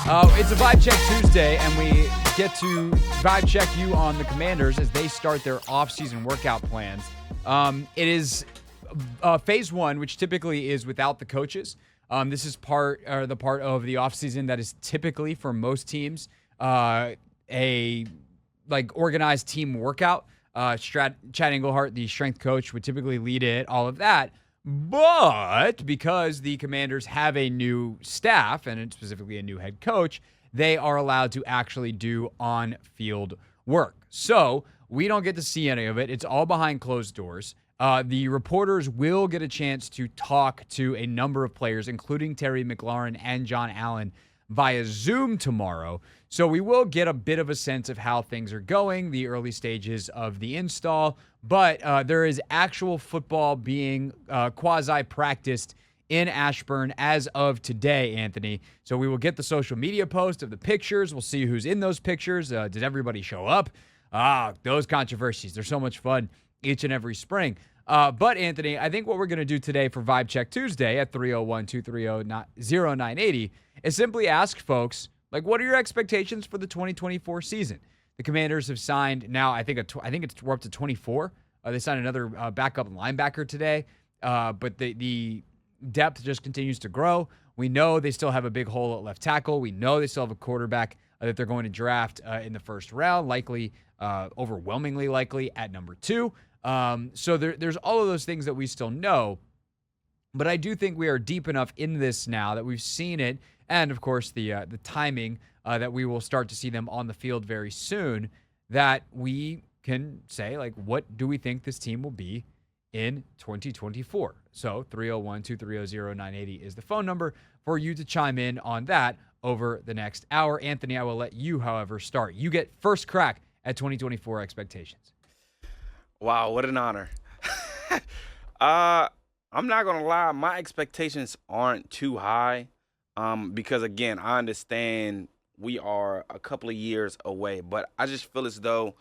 It's a Vibe Check Tuesday, and we get to vibe check you on the Commanders as they start their off-season workout plans. It is phase one, which typically is without the coaches. This is the part of the offseason that is typically for most teams a organized team workout. Chad Englehart, the strength coach, would typically lead it, all of that. But because the Commanders have a new staff, and specifically a new head coach, they are allowed to actually do on-field work. So we don't get to see any of it. It's all behind closed doors. The reporters will get a chance to talk to a number of players, including Terry McLaurin and John Allen, via Zoom tomorrow. So we will get a bit of a sense of how things are going, the early stages of the install. But there is actual football being quasi-practiced in Ashburn as of today, Anthony. So we will get the social media post of the pictures. We'll see who's in those pictures. Did everybody show up? Those controversies. They're so much fun each and every spring. But, Anthony, I think what we're going to do today for Vibe Check Tuesday at 301-230-0980 is simply ask folks, what are your expectations for the 2024 season? The Commanders have signed now, we're up to 24. They signed another backup linebacker today. But the depth just continues to grow. We know they still have a big hole at left tackle. We know they still have a quarterback that they're going to draft in the first round, overwhelmingly likely at number 2. So there's all of those things that we still know. But I do think we are deep enough in this now that we've seen it. And, of course, the timing that we will start to see them on the field very soon, that we can say, what do we think this team will be in 2024? So 301-230-0980 is the phone number for you to chime in on that over the next hour. Anthony, I will let you, however, start. You get first crack at 2024 expectations. Wow, what an honor. I'm not going to lie. My expectations aren't too high because, again, I understand we are a couple of years away. But I just feel as though,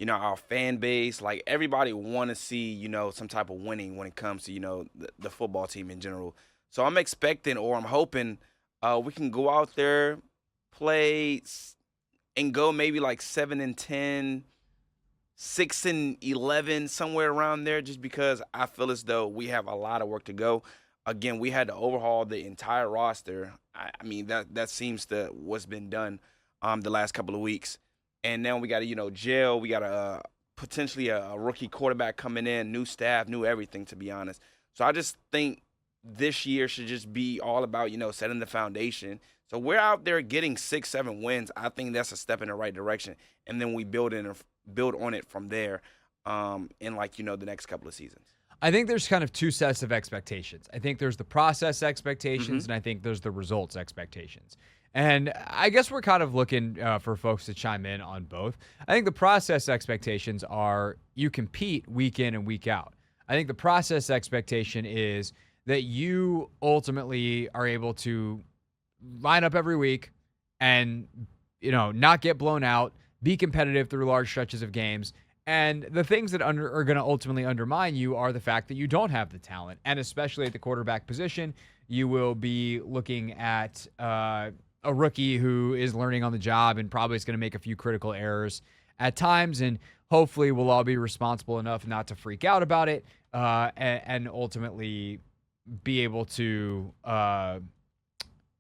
our fan base, everybody want to see, some type of winning when it comes to, the football team in general. So I'm expecting, or I'm hoping we can go out there, play, and go maybe 7-10, 6-11, somewhere around there, just because I feel as though we have a lot of work to go. Again, we had to overhaul the entire roster. I mean, that seems to what's been done the last couple of weeks. And now we got to, gel. We got potentially a rookie quarterback coming in, new staff, new everything, to be honest. So I just think this year should just be all about, setting the foundation. So we're out there getting 6-7 wins. I think that's a step in the right direction. And then we build on it from there in the next couple of seasons. I think there's kind of two sets of expectations. I think there's the process expectations, and I think there's the results expectations. And I guess we're kind of looking for folks to chime in on both. I think the process expectations are you compete week in and week out. I think the process expectation is that you ultimately are able to line up every week and, not get blown out, be competitive through large stretches of games. And the things that are going to ultimately undermine you are the fact that you don't have the talent. And especially at the quarterback position, you will be looking at a rookie who is learning on the job and probably is going to make a few critical errors at times. And hopefully we'll all be responsible enough not to freak out about it and ultimately be able to,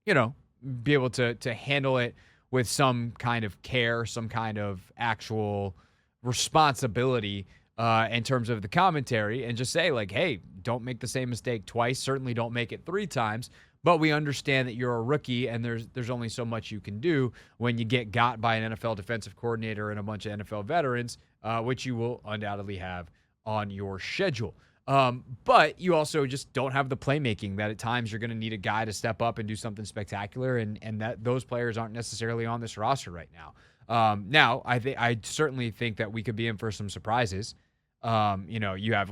be able to handle it with some kind of care, some kind of actual responsibility in terms of the commentary, and just say hey, don't make the same mistake twice. Certainly don't make it 3 times. But we understand that you're a rookie and there's only so much you can do when you get got by an NFL defensive coordinator and a bunch of NFL veterans, which you will undoubtedly have on your schedule. But you also just don't have the playmaking that at times you're going to need a guy to step up and do something spectacular, and that those players aren't necessarily on this roster right now. Now, I certainly think that we could be in for some surprises. You have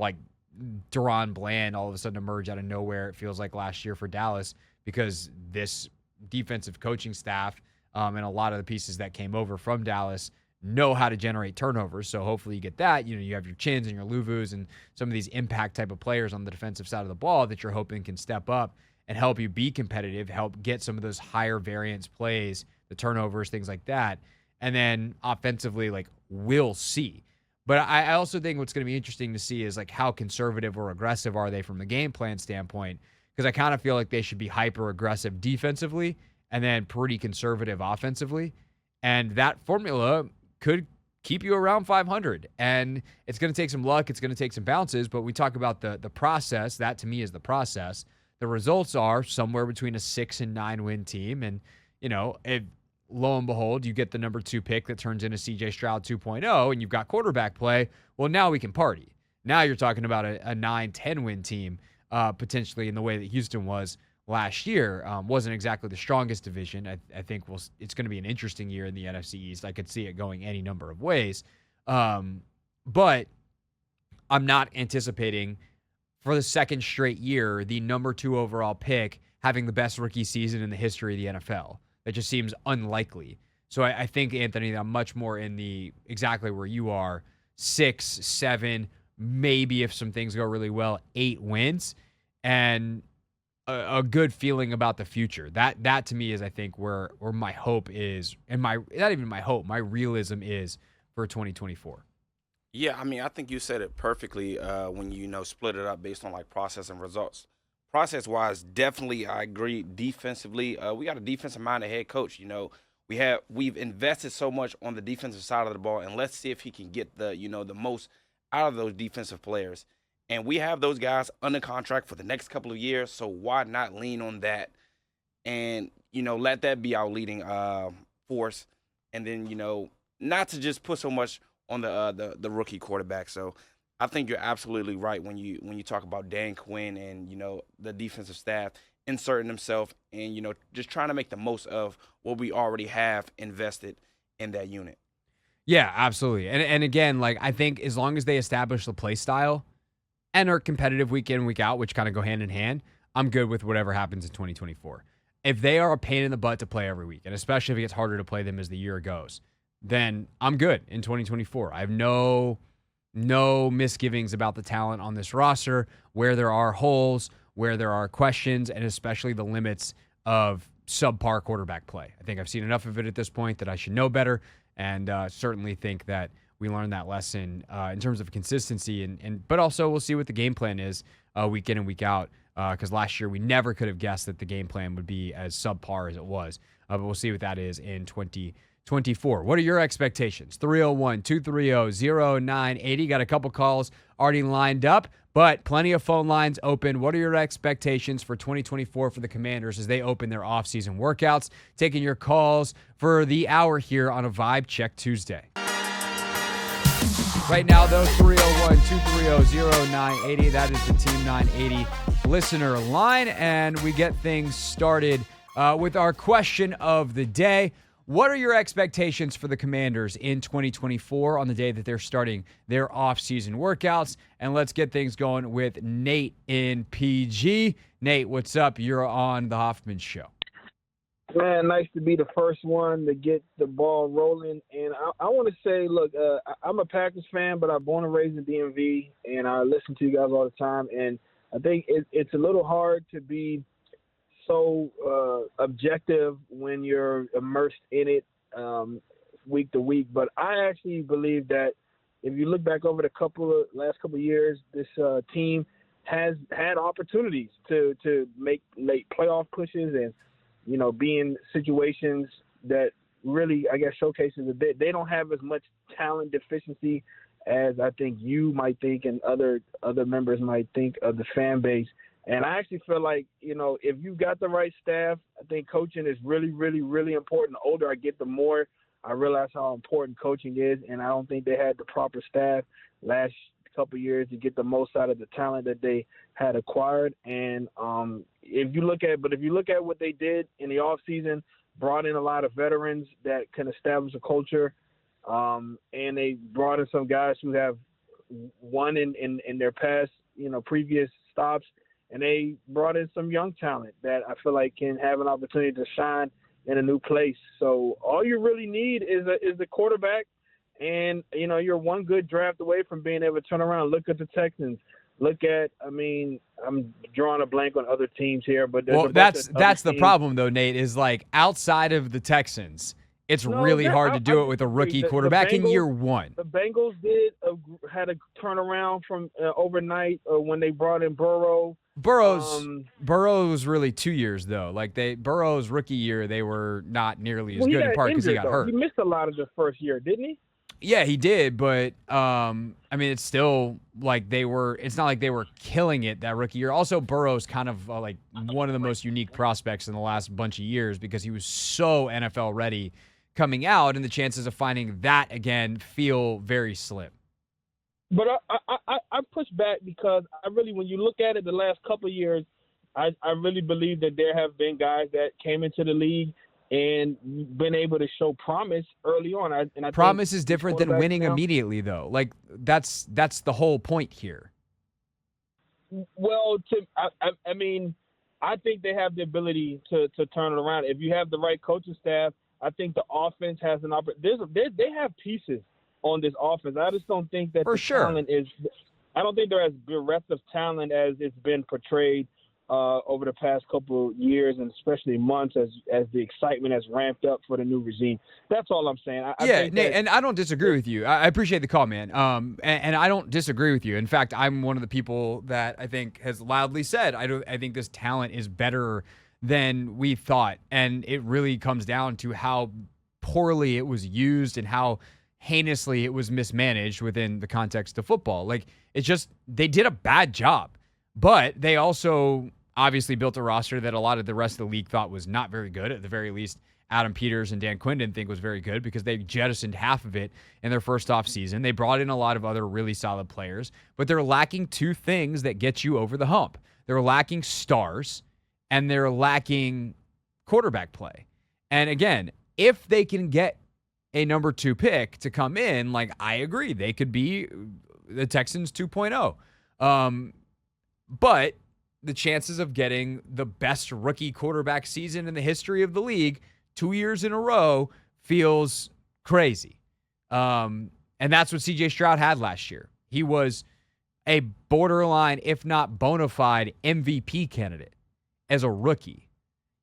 Deron Bland all of a sudden emerge out of nowhere, it feels like last year for Dallas, because this defensive coaching staff and a lot of the pieces that came over from Dallas know how to generate turnovers. So hopefully you get that. You have your Chins and your Luvus and some of these impact type of players on the defensive side of the ball that you're hoping can step up and help you be competitive, help get some of those higher variance plays, the turnovers, things like that. And then offensively, like, we'll see. But I also think what's going to be interesting to see is like how conservative or aggressive are they from the game plan standpoint, because I kind of feel like they should be hyper aggressive defensively and then pretty conservative offensively. And that formula could keep you around 500. And it's going to take some luck. It's going to take some bounces. But we talk about the process. That to me is the process. The results are somewhere between a 6-9 win team. And, if lo and behold, you get the number 2 pick that turns into CJ Stroud 2.0 and you've got quarterback play, well, now we can party. Now you're talking about a 9-10 win team potentially in the way that Houston was last year. Wasn't exactly the strongest division. I think it's going to be an interesting year in the NFC East. I could see it going any number of ways. But I'm not anticipating for the second straight year the number 2 overall pick having the best rookie season in the history of the NFL. That just seems unlikely. So I think, Anthony, I'm much more in the exactly where you are, 6, 7, maybe if some things go really well, 8 wins, and a good feeling about the future. That to me is, I think, where my hope is, and not even my hope, my realism is for 2024. Yeah, I mean, I think you said it perfectly when you split it up based on like process and results. Process-wise, definitely I agree. Defensively, we got a defensive-minded head coach. We've invested so much on the defensive side of the ball, and let's see if he can get the most out of those defensive players. And we have those guys under contract for the next couple of years, so why not lean on that and let that be our leading force, and then not to just put so much on the rookie quarterback. So I think you're absolutely right when you talk about Dan Quinn and the defensive staff inserting themselves and just trying to make the most of what we already have invested in that unit. Yeah, absolutely. And again, like, I think as long as they establish the play style and are competitive week in, week out, which kind of go hand in hand, I'm good with whatever happens in 2024. If they are a pain in the butt to play every week, and especially if it gets harder to play them as the year goes, then I'm good in 2024. I have no misgivings about the talent on this roster, where there are holes, where there are questions, and especially the limits of subpar quarterback play. I think I've seen enough of it at this point that I should know better, and certainly think that we learned that lesson in terms of consistency. But also we'll see what the game plan is week in and week out, because last year we never could have guessed that the game plan would be as subpar as it was. But we'll see what that is in 2024. What are your expectations? 301-230-0980. Got a couple calls already lined up, but plenty of phone lines open. What are your expectations for 2024 for the Commanders as they open their offseason workouts? Taking your calls for the hour here on a Vibe Check Tuesday. Right now, though, 301-230-0980. That is the Team 980 listener line, and we get things started with our question of the day. What are your expectations for the Commanders in 2024 on the day that they're starting their off-season workouts? And let's get things going with Nate in PG. Nate, what's up? You're on the Hoffman Show. Man, nice to be the first one to get the ball rolling. And I want to say, look, I'm a Packers fan, but I'm born and raised in DMV, and I listen to you guys all the time. And I think it's a little hard to be so objective when you're immersed in it week to week. But I actually believe that if you look back over the last couple of years, this team has had opportunities to make late playoff pushes and be in situations that really, I guess, showcases a bit. They don't have as much talent deficiency as I think you might think and other members might think of the fan base. And I actually feel like, if you've got the right staff, I think coaching is really, really, really important. The older I get, the more I realize how important coaching is. And I don't think they had the proper staff last couple of years to get the most out of the talent that they had acquired. And if you look at what they did in the offseason, brought in a lot of veterans that can establish a culture. And they brought in some guys who have won in their past, previous stops. And they brought in some young talent that I feel like can have an opportunity to shine in a new place. So all you really need is a quarterback. And, you're one good draft away from being able to turn around. Look at the Texans. Look at, I mean, I'm drawing a blank on other teams here, but there's Well, a bunch that's of other the teams. problem though, Nate, is like outside of the Texans, it's No, really hard I to do it with a disagree. rookie The quarterback in Bengals- year one. The Bengals had a turnaround from overnight when they brought in Burrow. Burrows was really 2 years though. Like Burrow's rookie year, they were not nearly as good in part because he got hurt. He missed a lot of the first year, didn't he? Yeah, he did, but I mean, it's still like it's not like they were killing it that rookie year. Also, Burrow's kind of like one of the most unique prospects in the last bunch of years because he was so NFL ready coming out, and the chances of finding that again feel very slim. But I push back because when you look at it the last couple of years, I really believe that there have been guys that came into the league and been able to show promise early on. I Promise think is different than winning now, immediately, though. Like that's the whole point here. Well, I mean, I think they have the ability to turn it around. If you have the right coaching staff, I think the offense has an opportunity. They have pieces on this offense. I just don't think that talent is. I don't think they're as bereft of talent as it's been portrayed over the past couple years and especially months as the excitement has ramped up for the new regime. That's all I'm saying. I think Nate, and I don't disagree with you. I appreciate the call, man. And I don't disagree with you. In fact, I'm one of the people that I think has loudly said I think this talent is better than we thought, and it really comes down to how poorly it was used and how heinously it was mismanaged within the context of football. Like it's just they did a bad job, but they also obviously built a roster that a lot of the rest of the league thought was not very good. At the very least, Adam Peters and Dan Quinn didn't think was very good because they jettisoned half of it in their first off season. They brought in a lot of other really solid players, but they're lacking two things that get you over the hump. They're lacking stars and they're lacking quarterback play. And again, if they can get a number 2 pick to come in, like I agree, they could be the Texans 2.0. But the chances of getting the best rookie quarterback season in the history of the league 2 years in a row feels crazy. And that's what CJ Stroud had last year. He was a borderline, if not bona fide, MVP candidate as a rookie.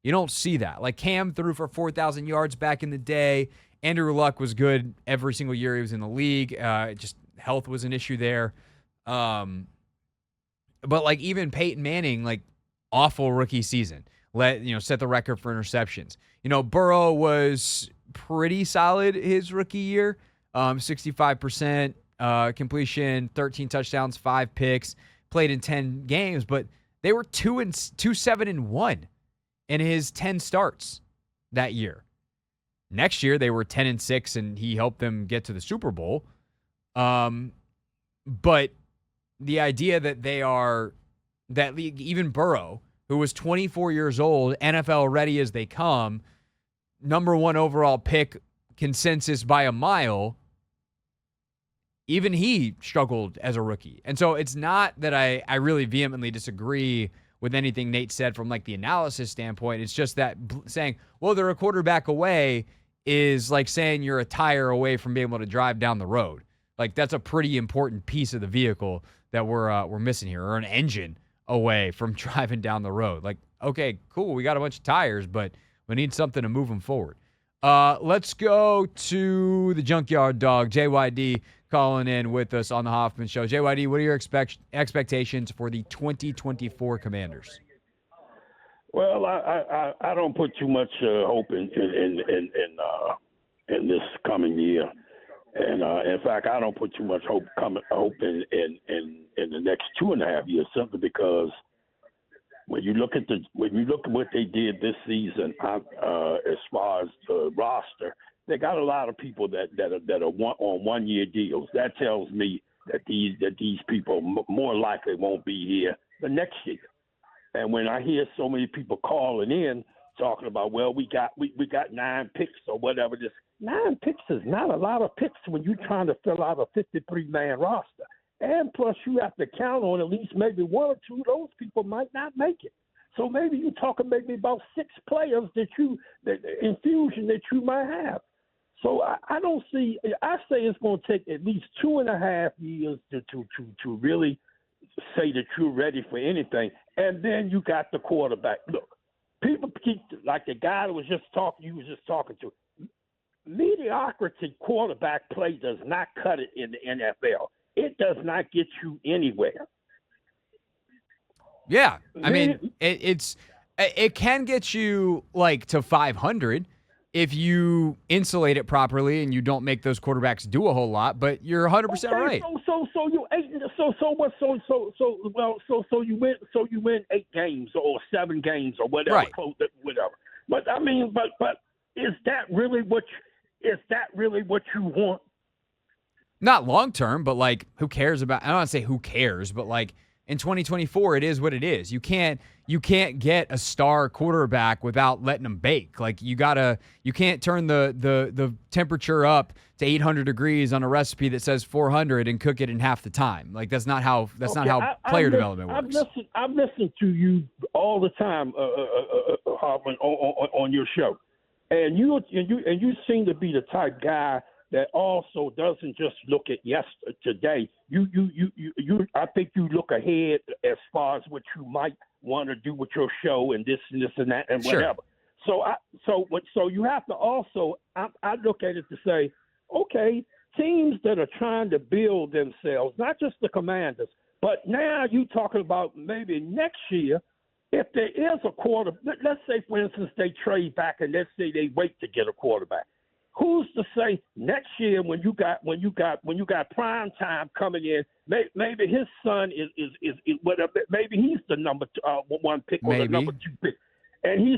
You don't see that. Like Cam threw for 4,000 yards back in the day. Andrew Luck was good every single year he was in the league. Just health was an issue there. But like even Peyton Manning, like awful rookie season, set the record for interceptions. Burrow was pretty solid his rookie year, 65% completion, 13 touchdowns, 5 picks, played in 10 games, but they were 2-7-1 in his 10 starts that year. Next year they were 10-6, and he helped them get to the Super Bowl. But the idea that even Burrow, who was 24 years old, NFL ready as they come, number 1 overall pick, consensus by a mile, even he struggled as a rookie. And so it's not that I really vehemently disagree with anything Nate said from like the analysis standpoint. It's just that saying, well, they're a quarterback away is like saying you're a tire away from being able to drive down the road. Like that's a pretty important piece of the vehicle that we're missing here, or an engine away from driving down the road. Like, okay, cool, we got a bunch of tires, but we need something to move them forward. Let's go to the Junkyard Dog, JYD, calling in with us on the Hoffman Show. JYD, what are your expectations for the 2024 Commanders? Well, I don't put too much hope in this coming year. And in fact, I don't put too much hope in the next 2.5 years, simply because when you look at what they did this season, as far as the roster, they got a lot of people that are on 1-year deals. That tells me that these people more likely won't be here the next year. And when I hear so many people calling in talking about, well, we got 9 picks or whatever, this 9 picks is not a lot of picks when you're trying to fill out a 53-man roster. And plus, you have to count on at least maybe 1 or 2 of those people might not make it. So maybe you're talking maybe about 6 players that infusion that you might have. So I don't see. I say it's going to take at least 2.5 years to really say that you're ready for anything, and then you got the quarterback. Look, people keep like the guy that was just talking. You was just talking to. Mediocrity quarterback play does not cut it in the NFL. It does not get you anywhere. Yeah, I mean, it can get you like to 500 if you insulate it properly and you don't make those quarterbacks do a whole lot. But you're 100% right. So you 8. So you win 8 games or 7 games or whatever. Right. Whatever. But I mean, but is that really what you want? Not long term, but like, who cares about? I don't want to say who cares, but like in 2024, it is what it is. You can't get a star quarterback without letting them bake. Like you can't turn the temperature up to 800 degrees on a recipe that says 400 and cook it in half the time. Like that's not how player development works. I've listened to you all the time, Hartman, on your show, and you seem to be the type guy that also doesn't just look at yesterday. I think you look ahead as far as what you might want to do with your show and this and that and whatever. Sure. So you have to also. I look at it to say, okay, teams that are trying to build themselves, not just the Commanders, but now you talking about maybe next year. If there is a let's say for instance they trade back and let's say they wait to get a quarterback. Who's to say next year when you got prime time coming in, maybe his son is whatever, maybe he's the number 1 pick or the number 2 pick, and he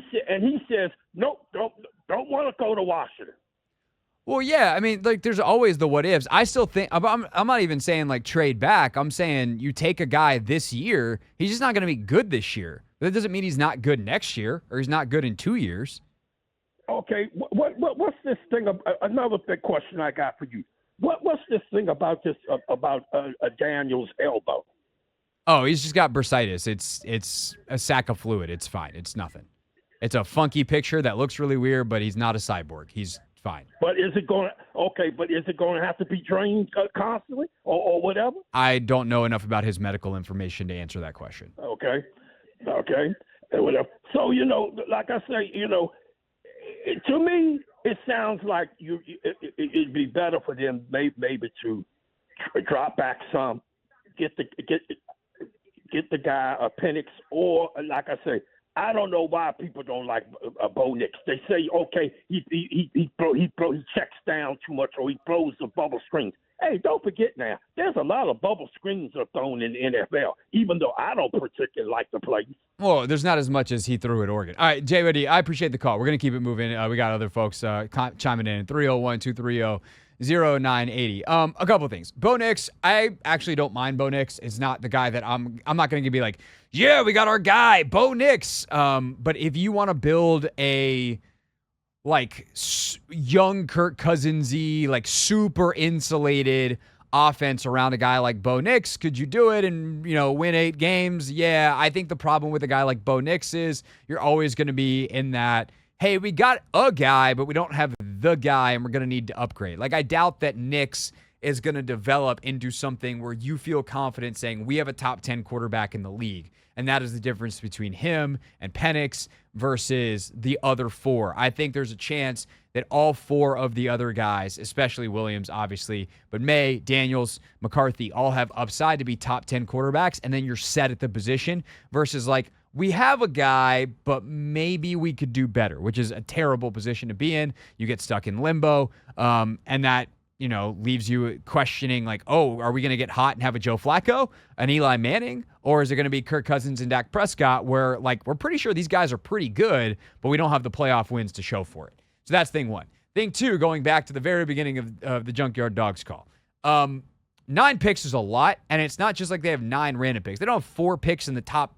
says nope, don't want to go to Washington. Well, yeah, I mean, like, there's always the what ifs. I still think I'm not even saying like trade back. I'm saying you take a guy this year, he's just not going to be good this year. That doesn't mean he's not good next year or he's not good in 2 years. Okay, what's this thing? Another big question I got for you. What's this thing about Daniel's elbow? Oh, he's just got bursitis. It's a sack of fluid. It's fine. It's nothing. It's a funky picture that looks really weird, but he's not a cyborg. He's fine. But is it going to have to be drained constantly or whatever? I don't know enough about his medical information to answer that question. Okay, whatever. So like I say, to me, it sounds like it'd be better for them maybe to drop back some, get the guy a Penix, or like I say, I don't know why people don't like Bo Nix. They say, okay, he checks down too much or he throws the bubble screens. Hey, don't forget now, there's a lot of bubble screens are thrown in the NFL, even though I don't particularly like the play. Well, there's not as much as he threw at Oregon. All right, Jay Weddy, I appreciate the call. We're going to keep it moving. We got other folks chiming in, 301-230-0980. A couple of things. Bo Nix, I actually don't mind Bo Nix. It's not the guy that I'm not going to be like, yeah, we got our guy, Bo Nix. But if you want to build a young Kirk Cousins-y, super insulated offense around a guy like Bo Nix, could you do it and, win 8 games? Yeah, I think the problem with a guy like Bo Nix is you're always going to be in that, hey, we got a guy, but we don't have the guy, and we're going to need to upgrade. I doubt that Nix is going to develop into something where you feel confident saying we have a top 10 quarterback in the league. And that is the difference between him and Penix versus the other 4. I think there's a chance that all 4 of the other guys, especially Williams, obviously, but May, Daniels, McCarthy, all have upside to be top 10 quarterbacks, and then you're set at the position versus we have a guy, but maybe we could do better, which is a terrible position to be in. You get stuck in limbo, and that leaves you questioning are we going to get hot and have a Joe Flacco, an Eli Manning, or is it going to be Kirk Cousins and Dak Prescott where we're pretty sure these guys are pretty good, but we don't have the playoff wins to show for it. So that's thing one. Thing two, going back to the very beginning of the Junkyard Dogs call. 9 picks is a lot, and it's not just like they have 9 random picks. They don't have 4 picks in the top,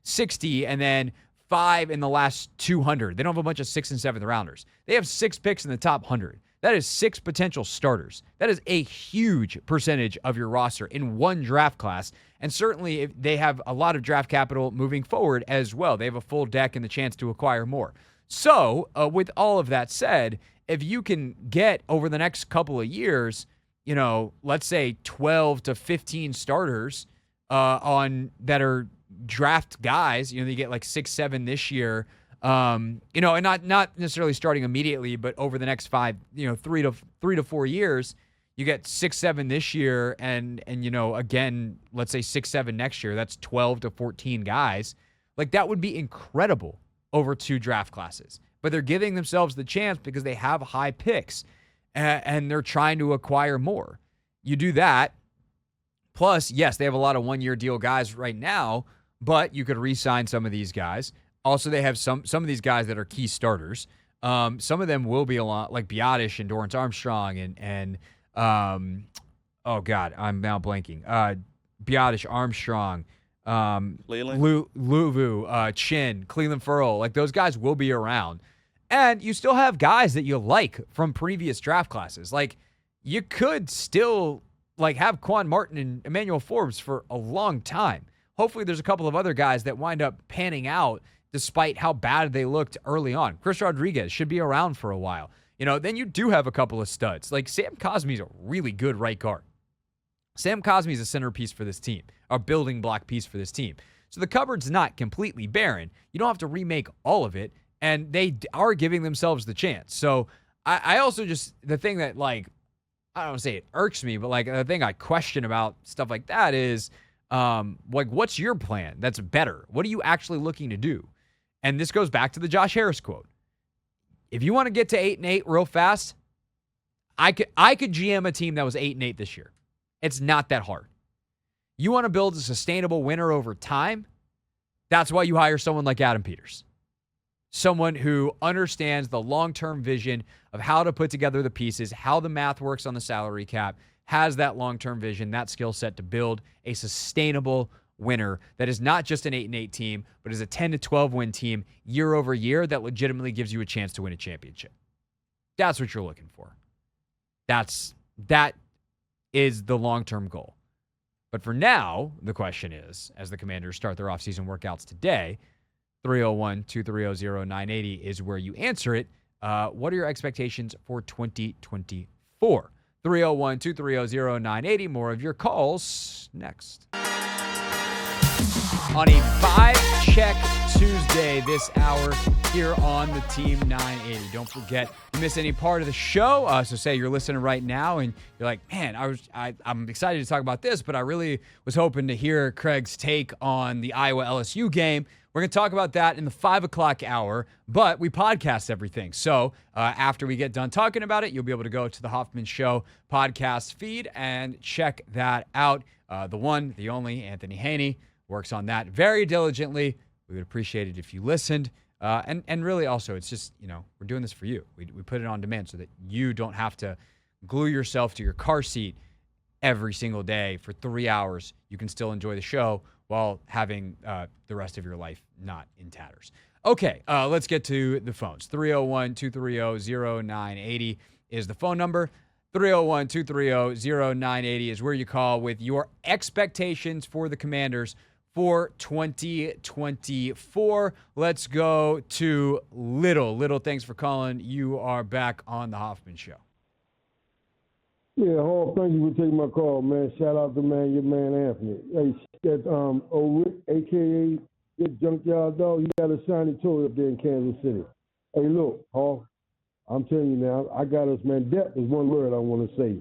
60 and then 5 in the last 200. They don't have a bunch of 6th and 7th rounders. They have 6 picks in the top 100. That is 6 potential starters. That is a huge percentage of your roster in one draft class. And certainly if they have a lot of draft capital moving forward as well. They have a full deck and the chance to acquire more. So with all of that said, if you can get over the next couple of years, let's say 12 to 15 starters, on that are draft guys. You know, they get like 6, 7 this year. And not necessarily starting immediately, but over the next 5, 3 to 4 years, you get 6, 7 this year, and again, let's say 6, 7 next year. That's 12 to 14 guys. Like, that would be incredible over 2 draft classes. But they're giving themselves the chance because they have high picks, and they're trying to acquire more. You do that. Plus, yes, they have a lot of one-year deal guys right now, but you could re-sign some of these guys. Also, they have some of these guys that are key starters. Some of them will be a lot, like Biotish and Dorrance Armstrong and oh God, I'm now blanking. Biotish, Armstrong, Luvu, Chin, Cleveland Ferrell. Like, those guys will be around. And you still have guys that you like from previous draft classes. Like, you could still have Quan Martin and Emmanuel Forbes for a long time. Hopefully there's a couple of other guys that wind up panning out despite how bad they looked early on. Chris Rodriguez should be around for a while. Then you do have a couple of studs. Like, Sam Cosmi's a really good right guard. Sam Cosmi's a centerpiece for this team, a building block piece for this team. So the cupboard's not completely barren. You don't have to remake all of it, and they are giving themselves the chance. So I also just, the thing that, I don't want to say it irks me, but the thing I question about stuff like that is, what's your plan that's better? What are you actually looking to do? And this goes back to the Josh Harris quote. If you want to get to 8-8 real fast, I could GM a team that was 8-8 this year. It's not that hard. You want to build a sustainable winner over time? That's why you hire someone like Adam Peters. Someone who understands the long-term vision of how to put together the pieces, how the math works on the salary cap, has that long-term vision, that skill set to build a sustainable winner that is not just an 8-8 team, but is a 10 to 12 win team year over year that legitimately gives you a chance to win a championship. That's what you're looking for. That is the long-term goal. But for now, the question is, as the Commanders start their offseason workouts today, 301-230-0980 is where you answer it. What are your expectations for 2024? 301-230-0980. More of your calls next. On a Vibe-Check Tuesday this hour here on the Team 980. Don't forget, if you miss any part of the show, so say you're listening right now and you're like, man, I'm excited to talk about this, but I really was hoping to hear Craig's take on the Iowa-LSU game. We're going to talk about that in the 5 o'clock hour, but we podcast everything. So after we get done talking about it, you'll be able to go to the Hoffman Show podcast feed and check that out. The one, the only, Anthony Haney works on that very diligently. We would appreciate it if you listened. And really also, it's just, we're doing this for you. We put it on demand so that you don't have to glue yourself to your car seat every single day for 3 hours. You can still enjoy the show while having the rest of your life not in tatters. Okay, let's get to the phones. 301-230-0980 is the phone number. 301-230-0980 is where you call with your expectations for the Commanders for 2024. Let's go to Little. Little, thanks for calling. You are back on the Hoffman Show. Yeah, Hall, thank you for taking my call, man. Shout out to your man Anthony. Hey, that old Rick, a.k.a. Rick Junkyard Dog, he got a shiny toy up there in Kansas City. Hey, look, Hall, I'm telling you now, I got us, man. Depth is one word I want to say.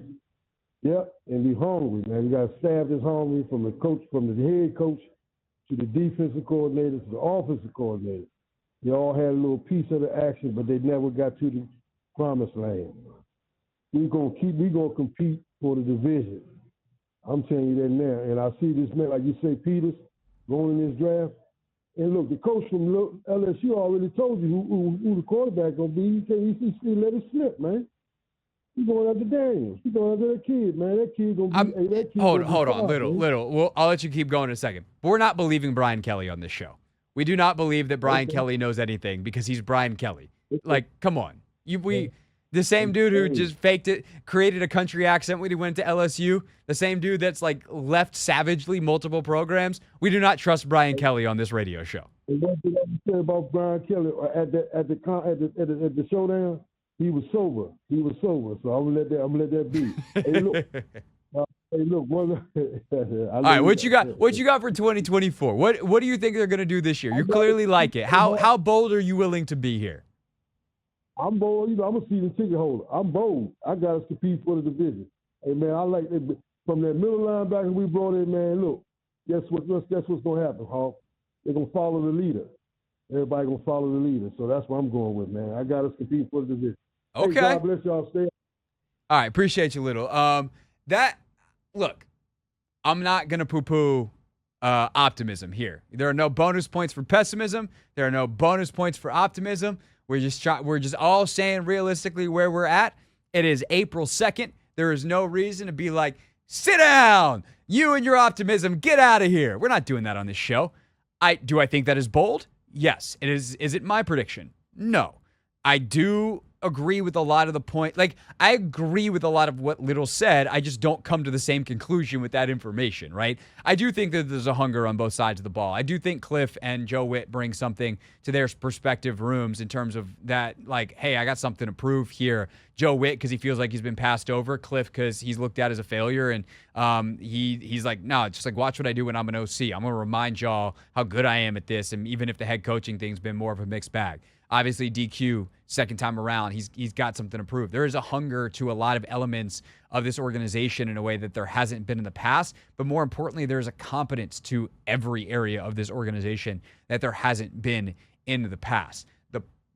Yep, and be hungry, man. We got a staff that's hungry, from the coach, from the head coach to the defensive coordinator to the offensive coordinator. They all had a little piece of the action, but they never got to the promised land. We're gonna compete for the division. I'm telling you that now. And I see this man, like you say, Peters, going in this draft. And look, the coach from LSU already told you who the quarterback gonna be. He let it slip, man. He's going after Daniels. He's going after that kid, man. That kid gonna be. Hold on, little. Well, I'll let you keep going in a second. But we're not believing Brian Kelly on this show. We do not believe that Brian Kelly knows anything because he's Brian Kelly. Like, come on, the same dude who just faked it, created a country accent when he went to LSU. The same dude that's left savagely multiple programs. We do not trust Brian Kelly on this radio show. And what did I say about Brian Kelly at the showdown? He was sober. So I'm gonna let that be. Hey, look, Hey, look, one. All right, what you got? What you got for 2024? What do you think they're going to do this year? You clearly like it. How bold are you willing to be here? I'm bold. I'm a season ticket holder. I'm bold. I got us compete for the division. Hey, man, I like that. From that middle linebacker we brought in, man, look, guess what's going to happen, Hawk? They're going to follow the leader. Everybody going to follow the leader. So that's what I'm going with, man. I got us compete for the division. Okay. Hey, God bless y'all. Stay. All right, appreciate you, Little. Look, I'm not going to poo-poo optimism here. There are no bonus points for pessimism. There are no bonus points for optimism. We're just all saying realistically where we're at. It is April 2nd. There is no reason to be like, sit down. You and your optimism, get out of here. We're not doing that on this show. Do I think that is bold? Yes. It is. Is it my prediction? No. I do agree with a lot of the point. Like, I agree with a lot of what Little said. I just don't come to the same conclusion with that information, right? I do think that there's a hunger on both sides of the ball. I do think Cliff and Joe Witt bring something to their respective rooms in terms of that, like, hey, I got something to prove here. Joe Witt, because he feels like he's been passed over. Cliff, because he's looked at as a failure. And he's like, no, just like, watch what I do when I'm an OC. I'm going to remind y'all how good I am at this. And even if the head coaching thing's been more of a mixed bag. Obviously, DQ, second time around, he's got something to prove. There is a hunger to a lot of elements of this organization in a way that there hasn't been in the past. But more importantly, there's a competence to every area of this organization that there hasn't been in the past.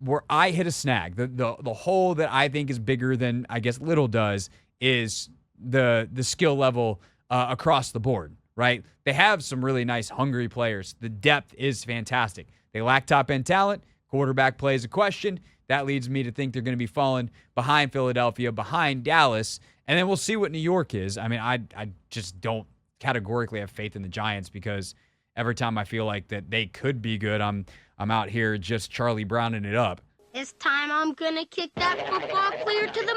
Where I hit a snag, the hole that I think is bigger than I guess Little does is the skill level across the board, right? They have some really nice, hungry players. The depth is fantastic. They lack top-end talent. Quarterback play is a question. That leads me to think they're going to be falling behind Philadelphia, behind Dallas, and then we'll see what New York is. I mean, I just don't categorically have faith in the Giants because every time I feel like that they could be good, I'm out here just Charlie Browning it up. This time I'm going to kick that football clear to the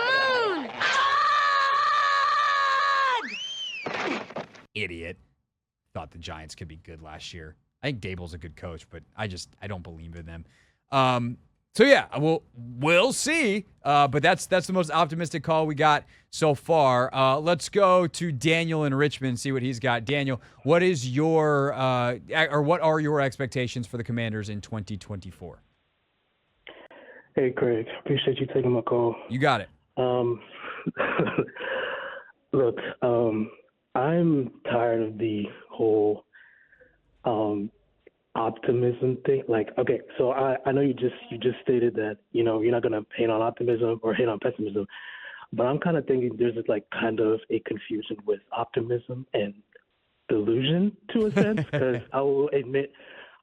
moon. Idiot. Thought the Giants could be good last year. I think Dable's a good coach, but I don't believe in them. So yeah, we'll see. But that's the most optimistic call we got so far. Let's go to Daniel in Richmond, see what he's got. Daniel, what is what are your expectations for the Commanders in 2024? Hey, Craig. Appreciate you taking my call. You got it. Look, I'm tired of the whole optimism thing. Like, okay, so I know you just stated that, you're not going to hate on optimism or hate on pessimism, but I'm kind of thinking there's like kind of a confusion with optimism and delusion to a sense, because I will admit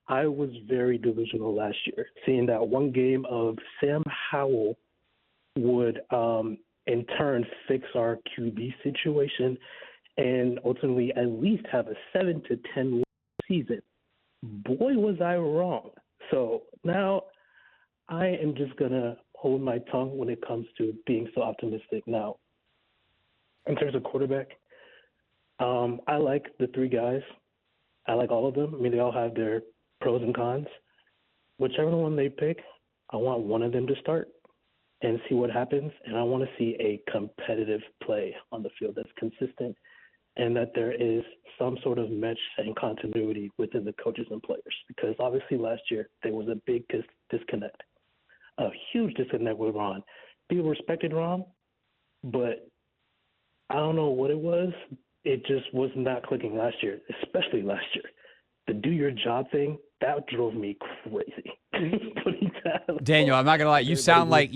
I was very delusional last year, seeing that one game of Sam Howell would in turn fix our QB situation and ultimately at least have a 7 to 10 win season. Boy, was I wrong. So now I am just going to hold my tongue when it comes to being so optimistic. Now, in terms of quarterback, I like the three guys. I like all of them. I mean, they all have their pros and cons. Whichever one they pick, I want one of them to start and see what happens. And I want to see a competitive play on the field that's consistent and that there is some sort of mesh and continuity within the coaches and players. Because obviously last year there was a big disconnect, a huge disconnect with Ron. People respected Ron, but I don't know what it was. It just was not clicking last year, especially last year. The do your job thing, that drove me crazy. Daniel, I'm not gonna lie. You sound like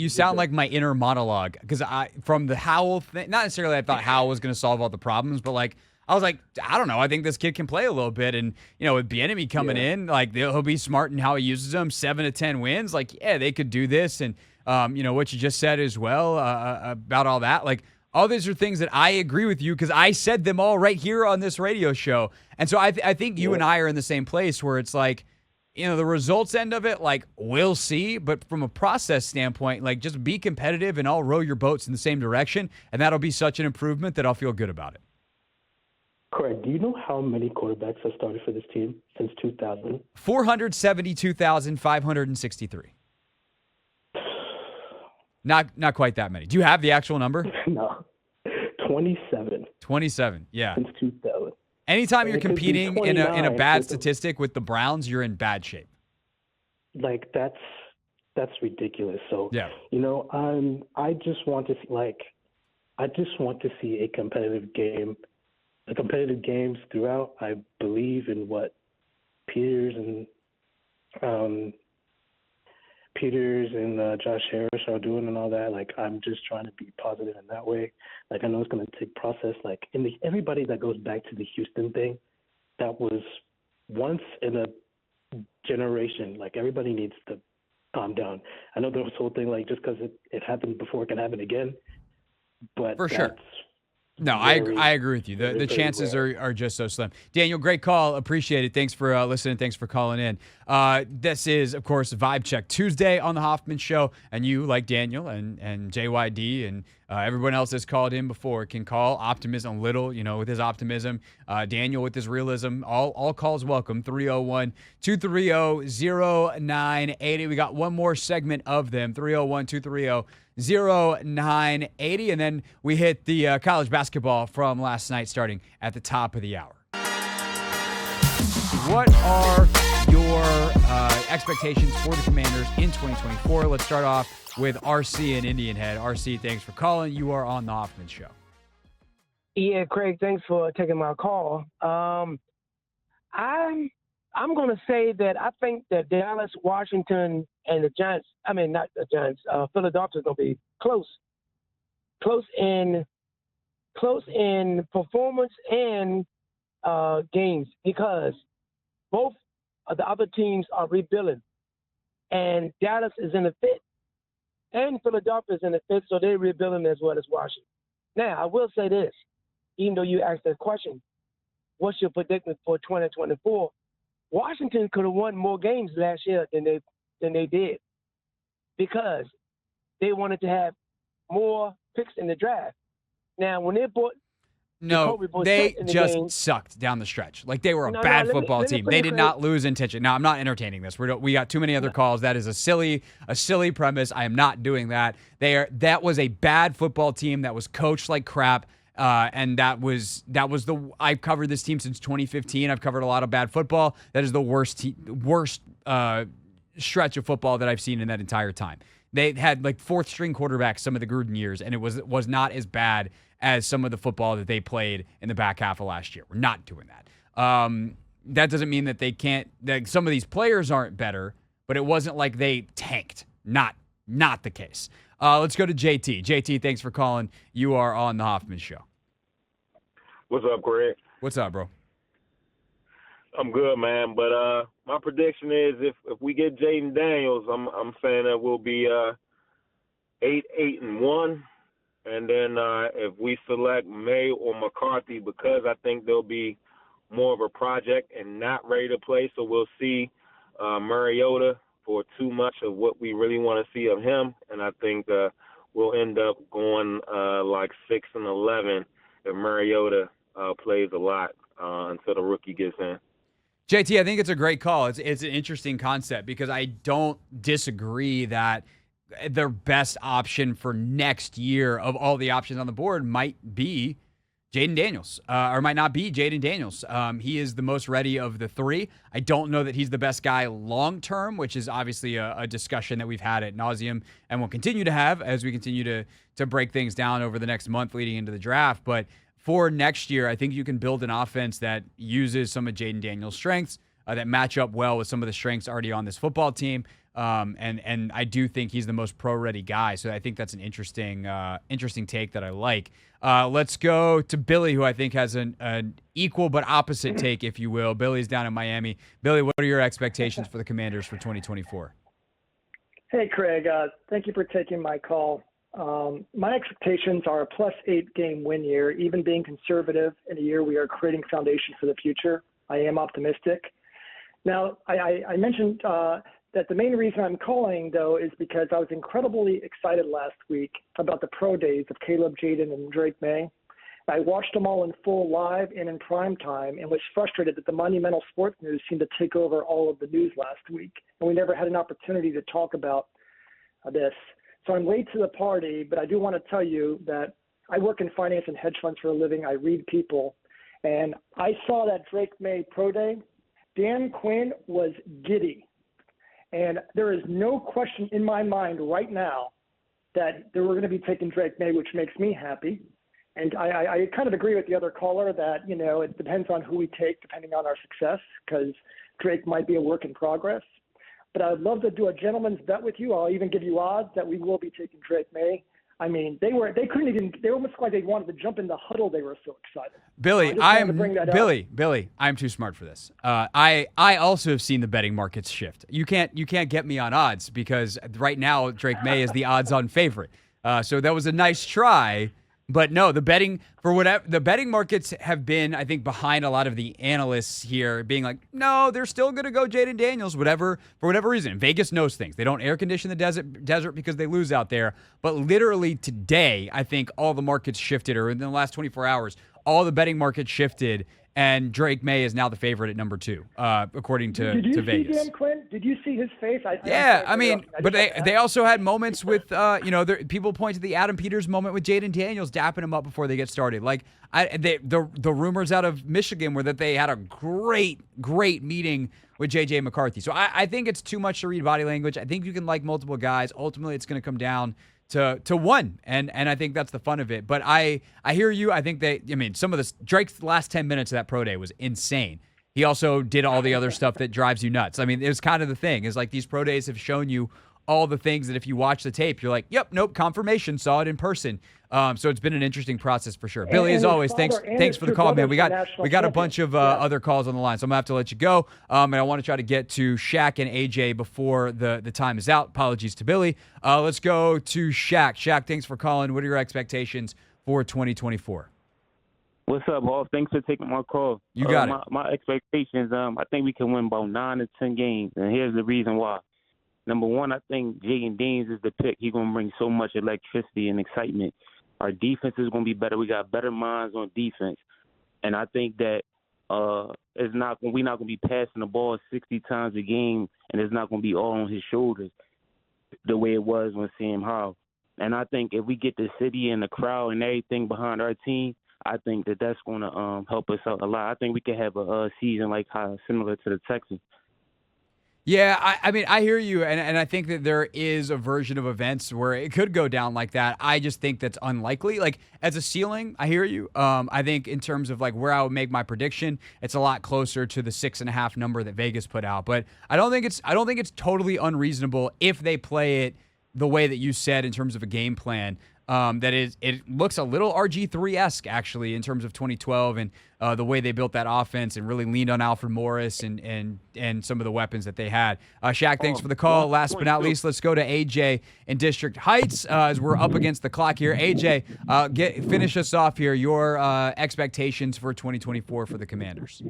my inner monologue, because from the Howell thing, not necessarily I thought Howell was gonna solve all the problems, but like I was like, I don't know. I think this kid can play a little bit, and with Bieniemy coming in, like he'll be smart in how he uses them. 7 to 10 wins, like yeah, they could do this, and what you just said as well about all that, like. All these are things that I agree with you because I said them all right here on this radio show. And so I think you and I are in the same place where it's like, the results end of it, like, we'll see. But from a process standpoint, like, just be competitive and I'll row your boats in the same direction. And that'll be such an improvement that I'll feel good about it. Craig, do you know how many quarterbacks have started for this team since 2000? 472,563. Not quite that many. Do you have the actual number? No. 27 27. Yeah. since 2000. Anytime And you're it could be competing in a 29 bad with the- statistic with the Browns, you're in bad shape. Like that's ridiculous. So Yeah. I just want to see a competitive game, competitive games throughout. I believe in what Peters and Josh Harris are doing and all that. Like, I'm just trying to be positive in that way. Like, I know it's going to take process. Like, everybody that goes back to the Houston thing, that was once in a generation. Like, everybody needs to calm down. I know this whole thing, like, just because it happened before, it can happen again. But For sure. that's No, very, I agree with you. The very chances rare. are just so slim. Daniel, great call. Appreciate it. Thanks for listening. Thanks for calling in. This is, of course, Vibe Check Tuesday on the Hoffman Show. And you, like Daniel and JYD and everyone else that's called in before, can call optimism little, with his optimism. Daniel with his realism. All calls welcome. 301-230-0980. We got one more segment of them. 301-230-0980. And then we hit the college basketball from last night starting at the top of the hour. What are your expectations for the Commanders in 2024? Let's start off with RC and Indian Head. RC, thanks for calling. You are on the Hoffman Show. Yeah, Craig, thanks for taking my call. I'm going to say that I think that Dallas, Washington, and the Giants, not the Giants, Philadelphia is going to be close in performance and games, because both of the other teams are rebuilding, and Dallas is in the fit, and Philadelphia is in the fit, so they're rebuilding as well as Washington. Now, I will say this, even though you asked that question, what's your prediction for 2024? Washington could have won more games last year than they did, because they wanted to have more picks in the draft. Now, when they bought No, they just sucked down the stretch. Like, they were a bad football team. They did not lose intention. Now, I'm not entertaining this. We got too many other calls. That is a silly premise. I am not doing that. That was a bad football team that was coached like crap. And I've covered this team since 2015. I've covered a lot of bad football. That is the worst stretch of football that I've seen in that entire time. They had like fourth string quarterbacks some of the Gruden years, and it was not as bad as some of the football that they played in the back half of last year. We're not doing that. That doesn't mean that that some of these players aren't better, but it wasn't like they tanked. Not the case. Let's go to JT. JT, thanks for calling. You are on the Hoffman Show. What's up, Greg? What's up, bro? I'm good, man. But my prediction is if we get Jaden Daniels, I'm saying that we'll be 8-1, and then if we select May or McCarthy, because I think they'll be more of a project and not ready to play, so we'll see Mariota for too much of what we really want to see of him, and I think we'll end up going like 6-11 if Mariota plays a lot until the rookie gets in. JT, I think it's a great call. It's an interesting concept, because I don't disagree that their best option for next year of all the options on the board might be Jaden Daniels, or might not be Jaden Daniels. He is the most ready of the three. I don't know that he's the best guy long-term, which is obviously a discussion that we've had ad nauseum and will continue to have as we continue to break things down over the next month leading into the draft. But for next year, I think you can build an offense that uses some of Jaden Daniels' strengths that match up well with some of the strengths already on this football team. And I do think he's the most pro-ready guy. So I think that's an interesting take that I like. Let's go to Billy, who I think has an equal but opposite take, if you will. Billy's down in Miami. Billy, what are your expectations for the Commanders for 2024? Hey, Craig. Thank you for taking my call. My expectations are a +8 game win year, even being conservative in a year we are creating foundation for the future. I am optimistic. Now, I mentioned that the main reason I'm calling, though, is because I was incredibly excited last week about the pro days of Caleb, Jaden, and Drake May. I watched them all in full live and in prime time, and was frustrated that the monumental sports news seemed to take over all of the news last week, and we never had an opportunity to talk about this. So I'm late to the party, but I do want to tell you that I work in finance and hedge funds for a living. I read people. And I saw that Drake May pro day. Dan Quinn was giddy. And there is no question in my mind right now that they were going to be taking Drake May, which makes me happy. And I kind of agree with the other caller that, you know, it depends on who we take depending on our success, because Drake might be a work in progress. But I'd love to do a gentleman's bet with you. I'll even give you odds that we will be taking Drake May. I mean, they almost like they wanted to jump in the huddle. They were so excited. Billy, I'm too smart for this. I also have seen the betting markets shift. You can't get me on odds because right now Drake May is the odds-on favorite. So that was a nice try. But no, the betting markets have been, I think, behind a lot of the analysts here being like, no, they're still going to go Jaden Daniels, for whatever reason. Vegas knows things. They don't air condition the desert because they lose out there. But literally today, I think all the markets shifted, or in the last 24 hours, all the betting markets shifted, and Drake May is now the favorite at number 2, according to Vegas. Did you see Dan Quinn? Did you see his face? They also had moments with, people point to the Adam Peters moment with Jaden Daniels dapping him up before they get started. Like, the rumors out of Michigan were that they had a great meeting with J.J. McCarthy. So I think it's too much to read body language. I think you can like multiple guys. Ultimately, it's going to come down to one, and I think that's the fun of it. But I hear you. I think some of this, Drake's last 10 minutes of that pro day was insane. He also did all the other stuff that drives you nuts. I mean, it was kind of the thing, is like these pro days have shown you all the things that if you watch the tape, you're like, yep, nope, confirmation, saw it in person. So it's been an interesting process for sure. Billy, as always, thanks for the call, man. We got a bunch of other calls on the line, so I'm gonna have to let you go. And I want to try to get to Shaq and AJ before the time is out. Apologies to Billy. Let's go to Shaq. Shaq, thanks for calling. What are your expectations for 2024? What's up, Hall? Thanks for taking my call. You got it. My expectations, I think we can win about 9 to 10 games, and here's the reason why. Number one, I think Jaden Daniels is the pick. He's going to bring so much electricity and excitement. Our defense is going to be better. We got better minds on defense. And I think that we're not going to be passing the ball 60 times a game, and it's not going to be all on his shoulders the way it was when Sam Howell. And I think if we get the city and the crowd and everything behind our team, I think that's going to help us out a lot. I think we could have a season similar to the Texans. Yeah, I mean, I hear you, and I think that there is a version of events where it could go down like that. I just think that's unlikely. Like, as a ceiling, I hear you. I think in terms of like where I would make my prediction, it's a lot closer to the 6.5 number that Vegas put out. But I don't think it's totally unreasonable if they play it the way that you said in terms of a game plan. It looks a little RG3-esque actually in terms of 2012 and the way they built that offense and really leaned on Alfred Morris and some of the weapons that they had. Shaq, thanks for the call. Last but not least, let's go to AJ in District Heights as we're up against the clock here. AJ, finish us off here. Your expectations for 2024 for the Commanders.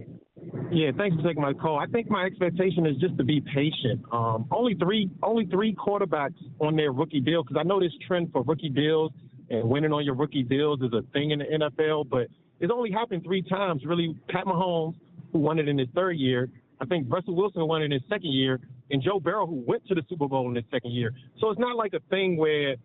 Yeah, thanks for taking my call. I think my expectation is just to be patient. Only three quarterbacks on their rookie deal, because I know this trend for rookie deals and winning on your rookie deals is a thing in the NFL, but it's only happened 3 times. Really, Pat Mahomes, who won it in his 3rd year. I think Russell Wilson won it in his 2nd year, and Joe Burrow, who went to the Super Bowl in his 2nd year. So it's not like a thing where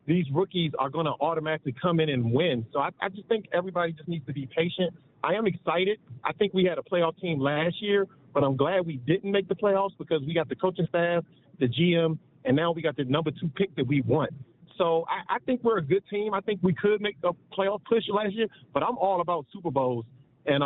these rookies are going to automatically come in and win. So I just think everybody just needs to be patient. I am excited. I think we had a playoff team last year, but I'm glad we didn't make the playoffs because we got the coaching staff, the GM, and now we got the number 2 pick that we want. So I think we're a good team. I think we could make a playoff push last year, but I'm all about Super Bowls. And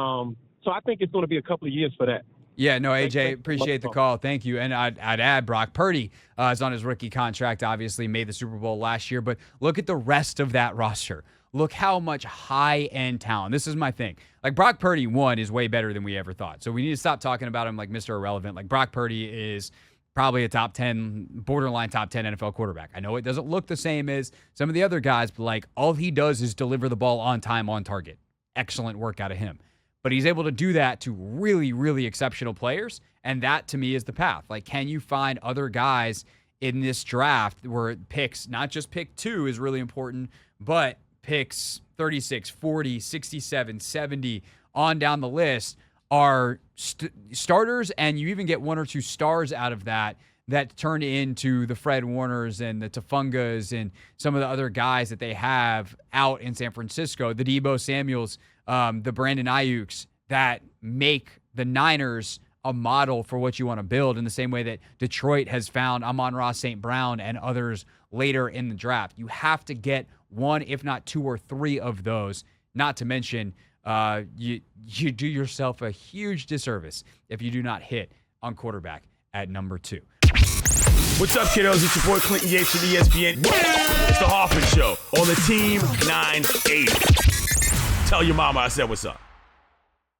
so I think it's going to be a couple of years for that. Yeah, no, AJ, appreciate the call. Thank you. And I'd add Brock Purdy is on his rookie contract, obviously made the Super Bowl last year. But look at the rest of that roster. Look how much high-end talent. This is my thing. Like, Brock Purdy, one, is way better than we ever thought. So we need to stop talking about him like Mr. Irrelevant. Like, Brock Purdy is probably a top 10, borderline top 10 NFL quarterback. I know it doesn't look the same as some of the other guys, but, like, all he does is deliver the ball on time, on target. Excellent work out of him. But he's able to do that to really, really exceptional players, and that, to me, is the path. Like, can you find other guys in this draft where picks, not just pick 2 is really important, but picks 36, 40, 67, 70, on down the list are starters, and you even get 1 or 2 stars out of that that turn into the Fred Warners and the Tafungas and some of the other guys that they have out in San Francisco, the Deebo Samuels, the Brandon Ayuks, that make the Niners a model for what you want to build in the same way that Detroit has found Amon-Ra St. Brown and others later in the draft. You have to get one, if not two or three of those, not to mention you do yourself a huge disservice if you do not hit on quarterback at number 2. What's up, kiddos? It's your boy Clinton Yates from ESPN. It's the Hoffman Show on the Team 980. Tell your mama I said what's up.